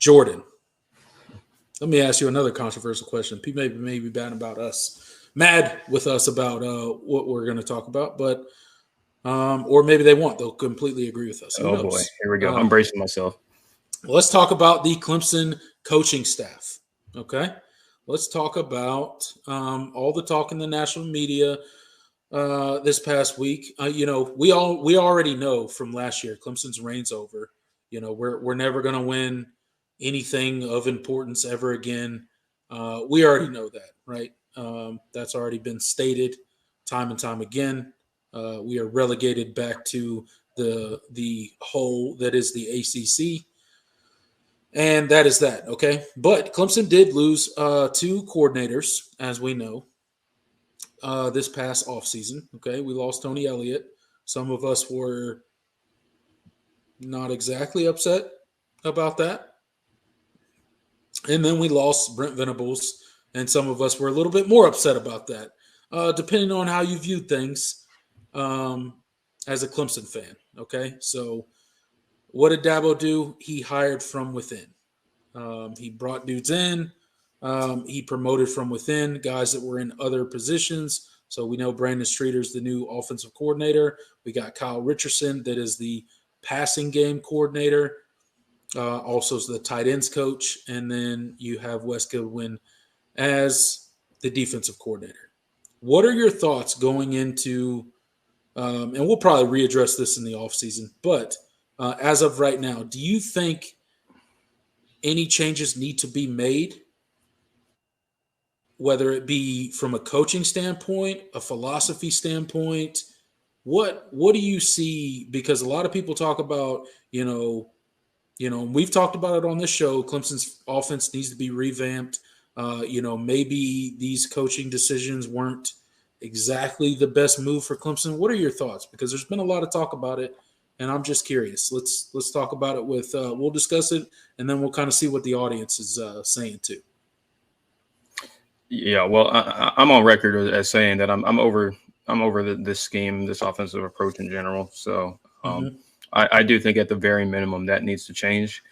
Jordan. Let me ask you another controversial question. People may be mad with us about what we're going to talk about, but or maybe they won't. They'll completely agree with us. Who knows? Boy, here we go. I'm bracing myself. Let's talk about the Clemson coaching staff. Okay, let's talk about all the talk in the national media this past week. We already know from last year, Clemson's reign's over. We're never going to win anything of importance ever again. We already know that, right? That's already been stated time and time again. We are relegated back to the hole that is the ACC. And that is that, okay? But Clemson did lose 2 coordinators, as we know, this past offseason, okay? We lost Tony Elliott. Some of us were not exactly upset about that. And then we lost Brent Venables, and some of us were a little bit more upset about that, depending on how you viewed things as a Clemson fan, okay? So what did Dabo do? He hired from within. He brought dudes in. He promoted from within guys that were in other positions. So we know Brandon Streeter's the new offensive coordinator. We got Kyle Richardson that is the passing game coordinator. Also is the tight ends coach. And then you have Wes Goodwin as the defensive coordinator. What are your thoughts going into and we'll probably readdress this in the offseason, but as of right now, do you think any changes need to be made, whether it be from a coaching standpoint, a philosophy standpoint? What do you see? Because a lot of people talk about, we've talked about it on this show, Clemson's offense needs to be revamped. Maybe these coaching decisions weren't exactly the best move for Clemson. What are your thoughts? Because there's been a lot of talk about it, and I'm just curious. Let's talk about it with we'll discuss it, and then we'll kind of see what the audience is saying too. Yeah, well, I'm on record as saying that I'm over this scheme, this offensive approach in general. So I do think at the very minimum that needs to change,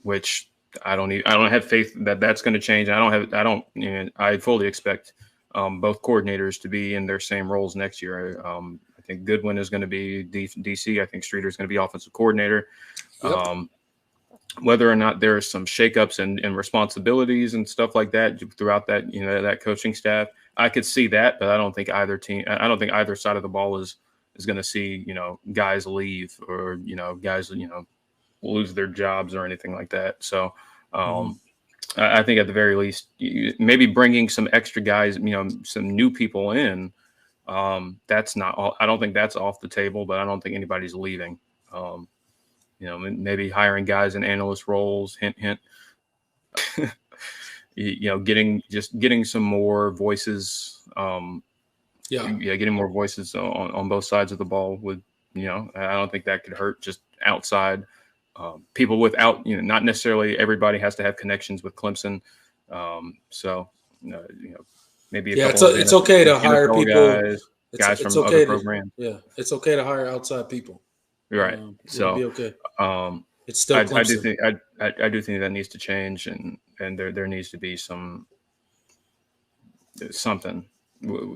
which I don't have faith that that's going to change. I fully expect both coordinators to be in their same roles next year. I think Goodwin is going to be DC. I think Streeter is going to be offensive coordinator. Yep. Whether or not there are some shakeups and responsibilities and stuff like that throughout that, that coaching staff, I could see that, but I don't think either either side of the ball is going to see, guys leave or, guys, lose their jobs or anything like that. So I think at the very least, maybe bringing some extra guys, some new people in. That's not all. I don't think that's off the table, but I don't think anybody's leaving. Maybe hiring guys in analyst roles, hint, hint. getting some more voices. Getting more voices on both sides of the ball would, I don't think that could hurt. Just outside people without, not necessarily everybody has to have connections with Clemson. Maybe it's okay to hire people, guys from other programs. Yeah, it's okay to hire outside people. Right. So be okay. It's still Clemson. I do think that needs to change, and there needs to be something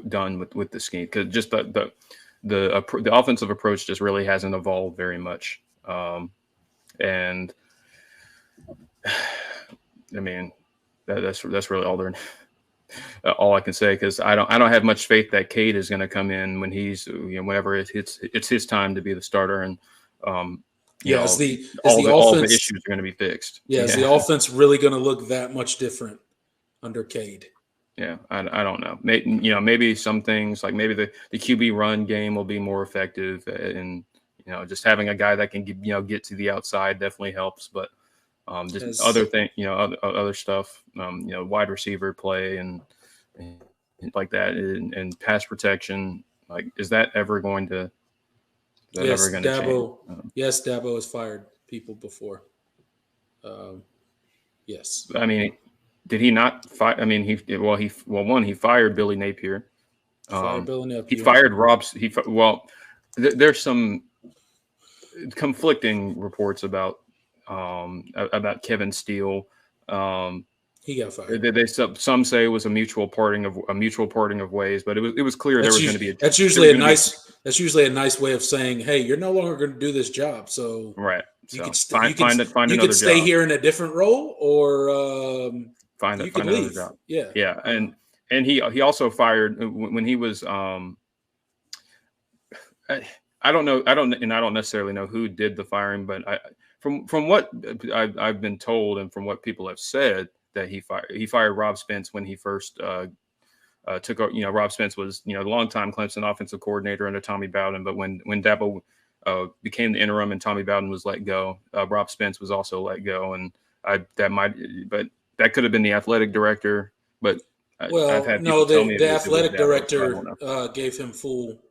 done with the scheme, because just the offensive approach just really hasn't evolved very much. And I mean that's really all I can say, because I don't have much faith that Cade is going to come in when he's whenever it's his time to be the starter, and all the issues are going to be fixed. Is the offense really going to look that much different under Cade? Yeah, I don't know. Maybe some things, like maybe the QB run game will be more effective, and just having a guy that can get to the outside definitely helps. But just other stuff, wide receiver play and like that, and pass protection. Like, is that ever going to? Yes, Dabo. Yes, Dabo has fired people before. Yes. I mean, did he not fire? I mean, he fired Billy Napier. He fired Rob. There's some conflicting reports about about Kevin Steele. He got fired. Some say it was a mutual parting of ways, but it was clear there was going to be that's usually a nice way of saying, hey, you're no longer going to do this job, so right. You so could find you another could stay job. here in a different role, or find you could another leave. job. Yeah. And he also fired when he was. I don't know. I don't necessarily know who did the firing, but from what I've been told and from what people have said, that he fired Rob Spence when he first took over. Rob Spence was the longtime Clemson offensive coordinator under Tommy Bowden, but when Dabo became the interim and Tommy Bowden was let go, Rob Spence was also let go, and that could have been the athletic director, but I've had people tell me the athletic director gave him full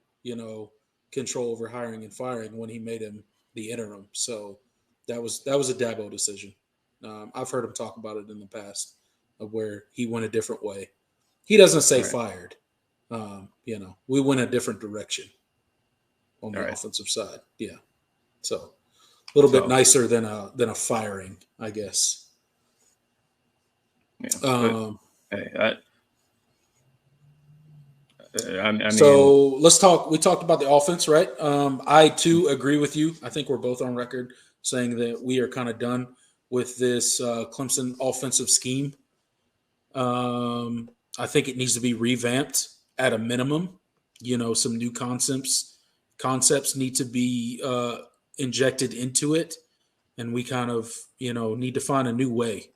control over hiring and firing when he made him the interim. So that was a Dabo decision. I've heard him talk about it in the past of where he went a different way. He doesn't say fired. We went a different direction on the offensive side. Yeah. So a little bit nicer than a firing, I guess. Yeah. So let's talk. We talked about the offense, right? I too agree with you. I think we're both on record saying that we are kind of done with this Clemson offensive scheme. I think it needs to be revamped at a minimum. Some new concepts need to be injected into it, and we kind of need to find a new way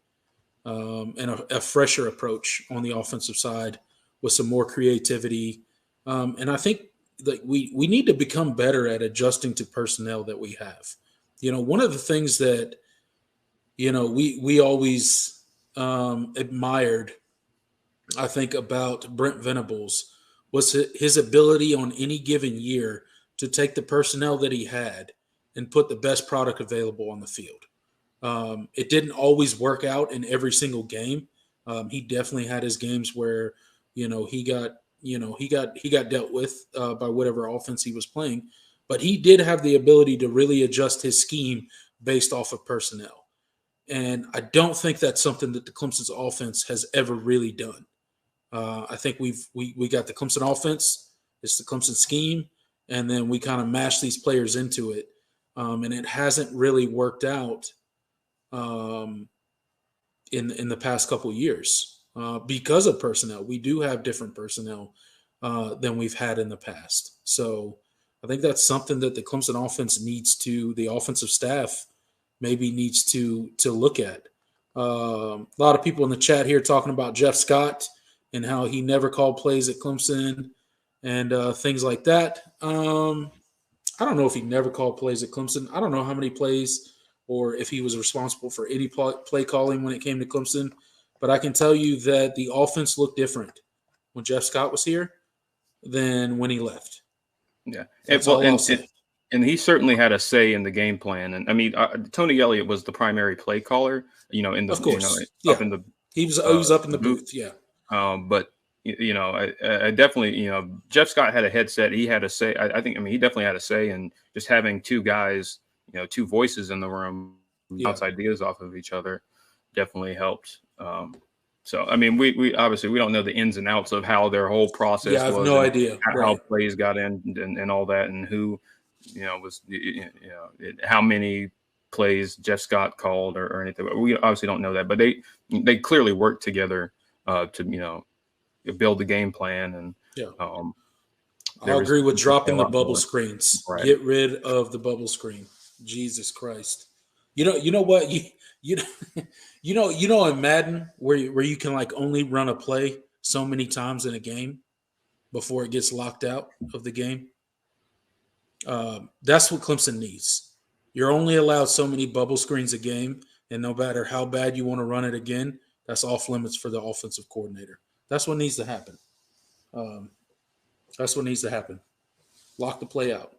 and a fresher approach on the offensive side with some more creativity. And I think that we need to become better at adjusting to personnel that we have. One of the things that we always admired, I think, about Brent Venables was his ability on any given year to take the personnel that he had and put the best product available on the field. It didn't always work out in every single game. He definitely had his games where he got dealt with by whatever offense he was playing, but he did have the ability to really adjust his scheme based off of personnel. And I don't think that's something that the Clemson's offense has ever really done. I think we got the Clemson offense, it's the Clemson scheme, and then we kind of mash these players into it, and it hasn't really worked out in the past couple of years because of personnel. We do have different personnel than we've had in the past, so I think that's something that the Clemson offense the offensive staff maybe needs to look at. A lot of people in the chat here talking about Jeff Scott and how he never called plays at Clemson and things like that. I don't know if he never called plays at Clemson. I don't know how many plays or if he was responsible for any play calling when it came to Clemson. But I can tell you that the offense looked different when Jeff Scott was here than when he left. Yeah. That's all I'll say. And he certainly had a say in the game plan. And I mean, Tony Elliott was the primary play caller, of course. Up in the he was up in the booth. Yeah. But I definitely, Jeff Scott had a headset. He had a say. I think he definitely had a say, and just having two guys, two voices in the room, bounce ideas off of each other, definitely helped. So I mean, we obviously we don't know the ins and outs of how their whole process. Yeah, I have no idea how plays got in and all that, and who, how many plays Jeff Scott called or anything. We obviously don't know that, but they clearly worked together to build the game plan. And I agree with dropping the bubble screens. Right. Get rid of the bubble screen. Jesus Christ. You know what in Madden where you can like only run a play so many times in a game before it gets locked out of the game. That's what Clemson needs. You're only allowed so many bubble screens a game, and no matter how bad you want to run it again, that's off limits for the offensive coordinator. That's what needs to happen. Lock the play out.